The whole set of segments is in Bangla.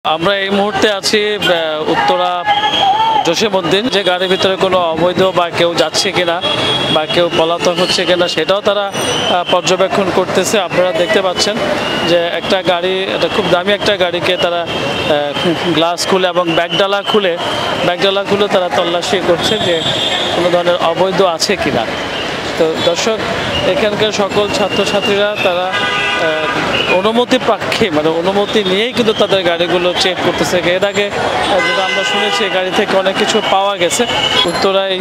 আমরা এই মুহূর্তে আছি উত্তরা জসীমউদ্দিন। যে গাড়ির ভিতরে কোনো অবৈধ বা কেউ যাচ্ছে কিনা বা কেউ পলাতক হচ্ছে কিনা সেটাও তারা পর্যবেক্ষণ করতেছে। আপনারা দেখতে পাচ্ছেন যে একটা গাড়ি, এটা খুব দামি একটা গাড়িকে তারা গ্লাস খুলে এবং ব্যাগডালা খুলে তারা তল্লাশি করছে যে কোনো ধরনের অবৈধ আছে কিনা। তো দর্শক, এখানকার সকল ছাত্রছাত্রীরা তারা অনুমতি পাক্ষে অনুমতি নিয়েই কিন্তু তাদের গাড়িগুলো চেক করতেছে। এর আগে যেটা আমরা শুনেছি গাড়ি থেকে অনেক কিছু পাওয়া গেছে। উত্তরায়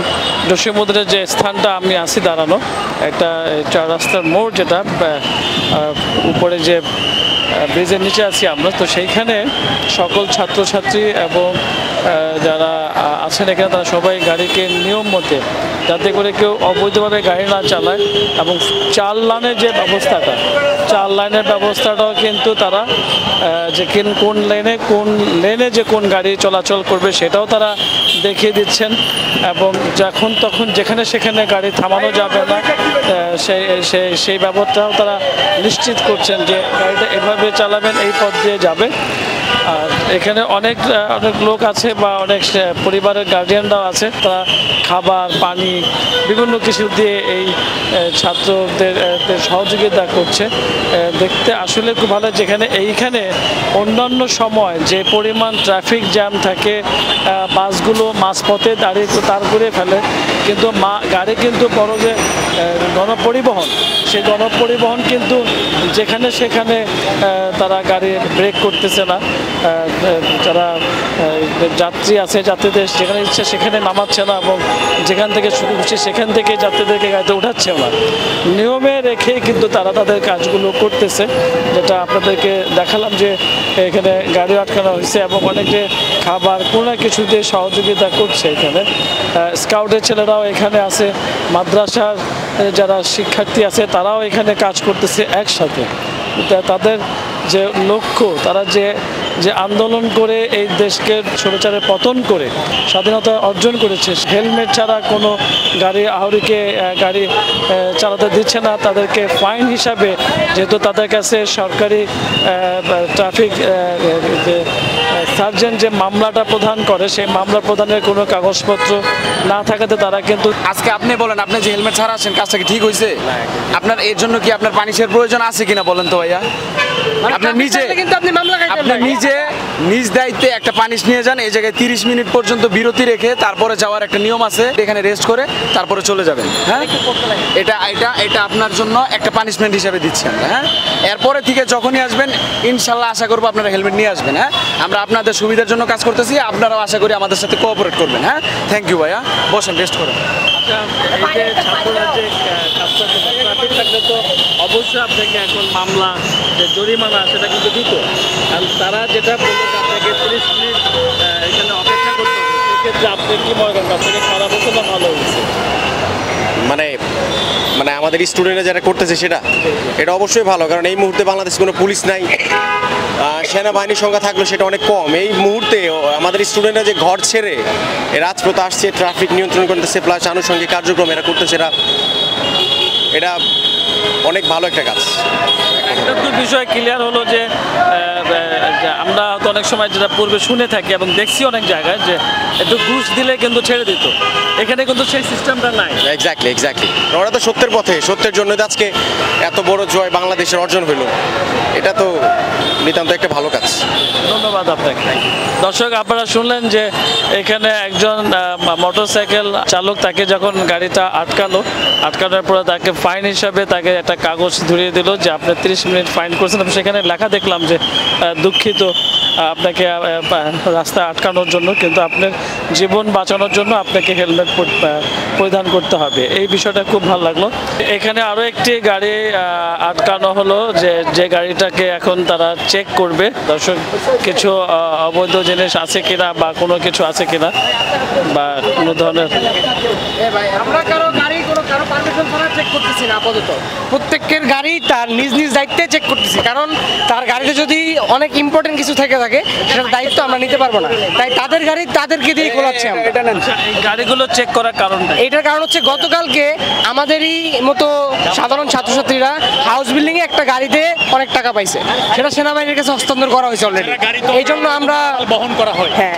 জসীমউদ্দিনের যে স্থানটা আমি আছি দাঁড়ানো, একটা চার রাস্তার মোড়, যেটা উপরে যে ব্রিজের নিচে আছি আমরা, তো সেইখানে সকল ছাত্রছাত্রী এবং যারা আছেন এখানে তারা সবাই গাড়িকে নিয়ম মতে, যাতে করে কেউ অবৈধভাবে গাড়ি না চালায়, এবং চার লাইনের যে ব্যবস্থাটা, চার লাইনের ব্যবস্থাটাও কিন্তু তারা যে কোন লেনে যে কোন গাড়ি চলাচল করবে সেটাও তারা দেখিয়ে দিচ্ছেন। এবং যখন তখন যেখানে সেখানে গাড়ি থামানো যাবে না, সেই ব্যাপারটাও তারা নিশ্চিত করছেন যে গাড়িটা এভাবে চালাবেন, এই পথ দিয়ে যাবে। আর এখানে অনেক লোক আছে বা অনেক পরিবারের গার্জিয়ানরাও আছে, তারা খাবার পানি বিভিন্ন কিছু দিয়ে এই ছাত্রদের সহযোগিতা করছে। দেখতে আসলে খুব ভালো। যেখানে এইখানে অন্যান্য সময় যে পরিমাণ ট্রাফিক জ্যাম থাকে, বাসগুলো মাঝপথে দাঁড়িয়ে তার করে ফেলে, কিন্তু গাড়ি কিন্তু বড় যে গণপরিবহন, সেই গণপরিবহন কিন্তু যেখানে সেখানে তারা গাড়ি ব্রেক করতেছে না। যারা যাত্রী আছে, যাত্রীদের যেখানে ইচ্ছে সেখানে নামাচ্ছে না, এবং যেখান থেকে শুরু করছে সেখান থেকে যাত্রীদেরকে গাড়িতে উঠাচ্ছে না। নিয়মে রেখে কিন্তু তারা তাদের কাজগুলো করতেছে, যেটা আপনাদেরকে দেখালাম যে এখানে গাড়ি আটকানো হয়েছে এবং অনেকে খাবার কোনো কিছু দিয়ে সহযোগিতা করছে। এখানে স্কাউটের ছেলেরাও এখানে আছে, মাদ্রাসার যারা শিক্ষার্থী আছে তারাও এখানে কাজ করতেছে একসাথে। তাদের যে লক্ষ্য, তারা যে আন্দোলন করে এই দেশকে স্বৈরাচারের পতন করে স্বাধীনতা অর্জন করেছে, হেলমেট ছাড়া কোনো আহরিকে গাড়ি চালাতে দিচ্ছে না। তাদেরকে ফাইন হিসাবে, যেহেতু তাদের কাছে সরকারি ট্রাফিক সার্জেন্ট যে মামলাটা প্রদান করে, সেই মামলা প্রদানের কোনো কাগজপত্র না থাকাতে তারা কিন্তু আজকে আপনি বলেন, আপনি যে হেলমেট ছাড়া আছেন, কাজটা কি ঠিক হয়েছে? আপনার এর জন্য কি আপনার পানিশের প্রয়োজন আছে কিনা বলেন তো ভাইয়া? আপনি নিজে নিজ দায়িত্বে একটা পানিশ নিয়ে যান। এই জায়গায় 30 মিনিট পর্যন্ত বিরতি রেখে তারপরে যাওয়ার একটা নিয়ম আছে, এখানে রেস্ট করে তারপরে চলে যাবেন। হ্যাঁ, এটা আপনার জন্য একটা পানিশমেন্ট হিসাবে দিচ্ছি আমরা। হ্যাঁ, এরপরে থেকে যখনই আসবেন ইনশাল্লাহ আশা করবো আপনারা হেলমেট নিয়ে আসবেন। হ্যাঁ, আমরা আপনাদের সুবিধার জন্য কাজ করতেছি, আপনারাও আশা করি আমাদের সাথে কোঅপারেট করবেন। হ্যাঁ, থ্যাংক ইউ ভাইয়া, বসেন, রেস্ট করেন। এই যে ছাত্ররা যে কাজটা ট্রাফিক থাকলে তো অবশ্যই আপনাকে এখন মামলা যে জরিমানা সেটা কিন্তু দিত। আর তারা যেটা বললো আপনাকে 30 মিনিট এখানে অপেক্ষা করতে হবে, সেক্ষেত্রে আপনি কি মনে করেন আপনাকে খারাপ হচ্ছে না ভালো হচ্ছে? মানে আমাদের স্টুডেন্টরা যারা করতেছে এটা অবশ্যই ভালো, কারণ এই মুহূর্তে বাংলাদেশে কোনো পুলিশ নাই, সেনাবাহিনীর সংখ্যা থাকলেও সেটা অনেক কম। এই মুহূর্তে আমাদের স্টুডেন্টরা যে ঘর ছেড়ে রাজপথ আসছে, ট্রাফিক নিয়ন্ত্রণ করতেছে, প্লাস আনুষঙ্গিক কার্যক্রম এরা করতেছে, এটা অনেক ভালো একটা কাজ। একটা তো বিষয় ক্লিয়ার হলো যে আমরা তো অনেক সময় যেটা পূর্বে শুনে থাকি এবং দেখছি অনেক জায়গায় যে একটু ঘুষ দিলে কিন্তু ছেড়ে দিত, এখানে কিন্তু সেই সিস্টেমটা নাই। এক্স্যাক্টলি ওরা তো সত্যের পথে, সত্যের জন্য আজকে এত বড় জয় বাংলাদেশের অর্জন হলো। এটা তো নিতান্ত একটা ভালো কাজ। ধন্যবাদ আপনাকে। দর্শক, আপনারা শুনলেন যে এখানে একজন মোটরসাইকেল চালক, তাকে যখন গাড়িটা আটকানোর পরে তাকে ফাইন হিসাবে তাকে একটা কাগজ ধরিয়ে দিল যে আপনি 30 মিনিট ফাইন করেছেন। সেখানে লেখা দেখলাম যে দুঃখিত, আপনাকে রাস্তায় আটকানোর জন্য, কিন্তু আপনার জীবন বাঁচানোর জন্য আপনাকে হেলমেট পরিধান করতে হবে। এই বিষয়টা খুব ভালো লাগলো। এখানে আরও একটি গাড়ি আটকানো হলো, যে গাড়িটাকে এখন তারা চেক করবে। দর্শক, কিছু অবৈধ জিনিস আছে কিনা বা কোনো কিছু আছে কিনা বা কোনো ধরনের প্রশাসন ছাড়া চেক করতেছি না আপাতত, প্রত্যেকের গাড়ি তার নিজ নিজ দায়িত্বে চেক করতেছি, কারণ তার গাড়িতে যদি অনেক ইম্পর্টেন্ট কিছু থেকে থাকে সেটার দায়িত্ব আমরা নিতে পারবো না, তাই তাদের গাড়ি তাদেরকে দিয়ে খোলাচ্ছি আমরা। এই গাড়িগুলো চেক করার কারণ এটার কারণ হচ্ছে গতকালকে আমাদেরই মতো সাধারণ ছাত্রছাত্রীরা হাউস বিল্ডিং এ একটা গাড়িতে অনেক টাকা পাইছে, সেটা সেনাবাহিনীর কাছে হস্তান্তর করা হয়েছে অলরেডি। এই জন্য আমরা বহন করা হয়, হ্যাঁ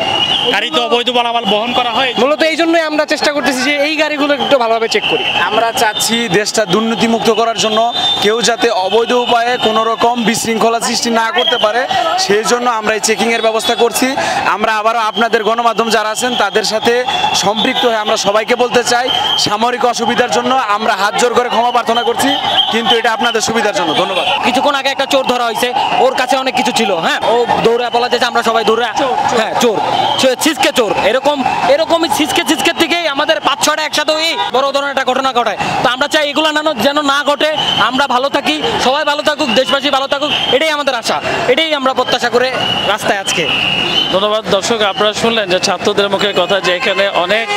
গাড়িতে অবৈধ মালামাল বহন করা হয়। মূলত এই জন্যই আমরা চেষ্টা করতেছি যে এই গাড়িগুলো একটু ভালোভাবে চেক করি। আমরা চাচ্ছি দেশটা দুর্নীতিমুক্ত করার জন্য কেউ যাতে অবৈধ উপায়ে কোনো রকম বিশৃঙ্খলা সৃষ্টি না করতে পারে, সেই জন্য আমরা এই চেকিংয়ের ব্যবস্থা করছি। আমরা আবারও আপনাদের গণমাধ্যম যারা আছেন তাদের সাথে সম্পৃক্ত হয়ে আমরা সবাইকে বলতে চাই, সামরিক অসুবিধার জন্য আমরা হাত জোর করে ক্ষমা প্রার্থনা করছি, কিন্তু এটা আপনাদের সুবিধার জন্য। ধন্যবাদ। কিছুক্ষণ আগে একটা চোর ধরা হয়েছে, ওর কাছে অনেক কিছু ছিল, হ্যাঁ, ও দৌড়ে বলা যাচ্ছে আমরা সবাই দৌড়ে, হ্যাঁ চোর, ছিচকে চোর, এরকমই ছিচকে থেকেই আমাদের 5-6টা একসাথে এই বড় ধরনের একটা ঘটনা ঘটায়। তো আমরা চাই এগুলো যেন না ঘটে, আমরা ভালো থাকি, সবাই ভালো থাকুক, দেশবাসী ভালো থাকুক, এটাই আমাদের আশা, এটাই আমরা প্রত্যাশা করে রাস্তায় আজকে। ধন্যবাদ। দর্শক, আপনারা শুনলেন যে ছাত্রদের মুখের কথা যে এখানে অনেক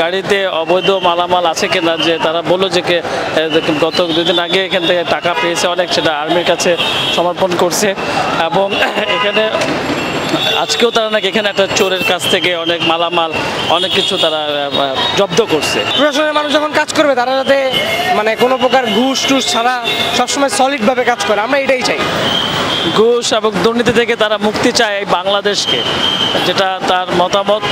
গাড়িতে অবৈধ মালামাল আছে কিনা, যে তারা বললো যে গত 2 দিন আগে এখান থেকে টাকা পেয়েছে অনেক, সেটা আর্মির কাছে সমর্পণ করছে, এবং এখানে আজকেও তারা নাকি এখানে একটা চোরের কাছ থেকে অনেক মালামাল অনেক কিছু তারা জব্দ করছে। প্রশাসনের মানুষ যখন কাজ করবে তারা যাতে মানে কোনো প্রকার ঘুষ টুস ছাড়া সবসময় সলিডভাবে কাজ করে, আমরা এটাই চাই। ঘুষ এবং দুর্নীতি থেকে তারা মুক্তি চায় এই বাংলাদেশকে, যেটা তার মতামত।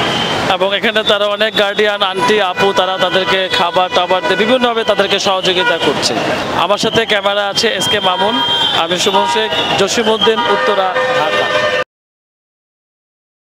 এবং এখানে তারা অনেক গার্ডিয়ান আন্টি আপু তারা তাদেরকে খাবার টাবার দিয়ে বিভিন্নভাবে তাদেরকে সহযোগিতা করছে। আমার সাথে ক্যামেরা আছে SK মামুন, আমি শুভম শেখ, জসিমউদ্দিন, উত্তরা, ঢাকা।